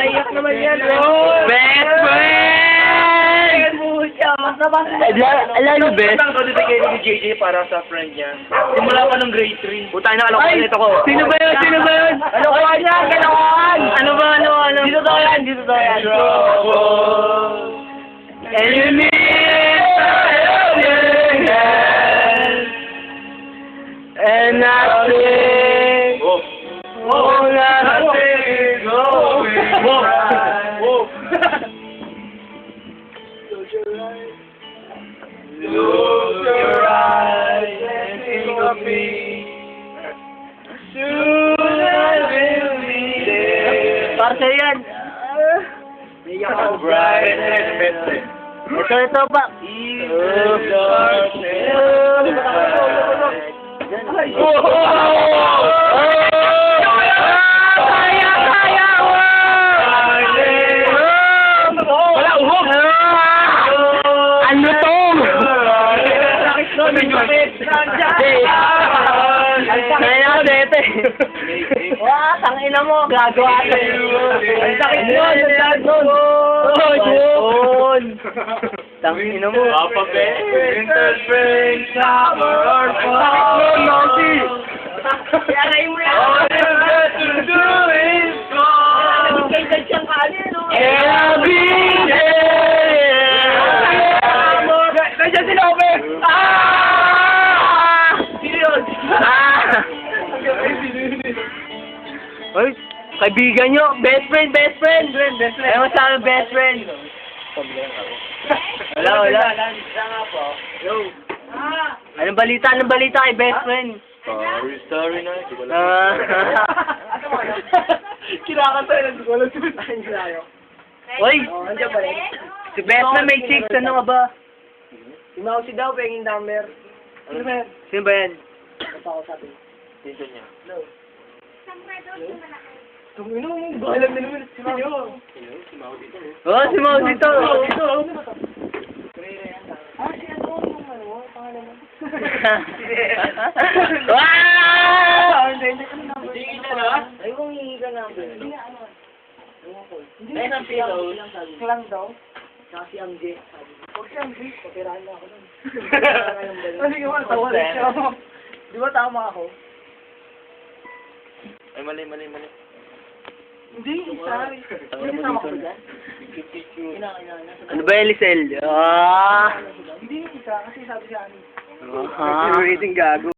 Iyak naman yan, bro. Best friend! Alam mo, best? Ang kodibigay ni JJ para sa friend niya. Simula pa nung grade 3. Puta na, kalokohan nito ko. Sino ba yun? Sino ba yun? Kalokohan yan, kalokohan! Ano ba, ano? Dito daw yan, dito daw yan. And you need something else. And nothing. Oh, nothing is going right. Close your eyes and think of me. Soon I will be there. Para sa'yo yan. So bright and better. Ito pa. Even darkness. Wala, uhog! Ano to? Kaya na, dete. Wah, tangina mo. Gagawa ka. Ang sakit nun, ang sakit nun. Oh, tangina mo. Papa Bear, winter, spring, summer, or fall. Ang sakit nun, Nancy. Kaya mo yan. All you got to do is call. And I'll be there. Nandiyan si Lope. Sino yun? Ay, kaibigan nyo. Best friend, best friend. Ayaw mo sa akin, best friend. Wala. Anong balita kay best friend? Story na. Kinakanta yun, hindi ko alam sabihin sa'yo. Oy, si best na may chicks, ano ka ba? Si daw, penging number. Ano ba yan? Sino ba yan? Ano pa ako sabi? Dito niya. Kung ino, alam na naman si Mayo. Oh, si Mau dito. Si ano, yung ano, pangalan mo? Wow! Hindi ka na? Ay, kung hihingi ka number. Hindi nga, ano. Hindi nga, Klang daw. Tsaka si Amje. Huwag si Amje, papirahan na ako nun. Kasi ka man, tawa rin siya. Di ba tama ako? Ay, mali. Hindi, isa. Hindi kasama ko dyan. Ano ba yan, Lisel? Ah! Hindi, isa. Kasi sabi sa amin. Rating gago.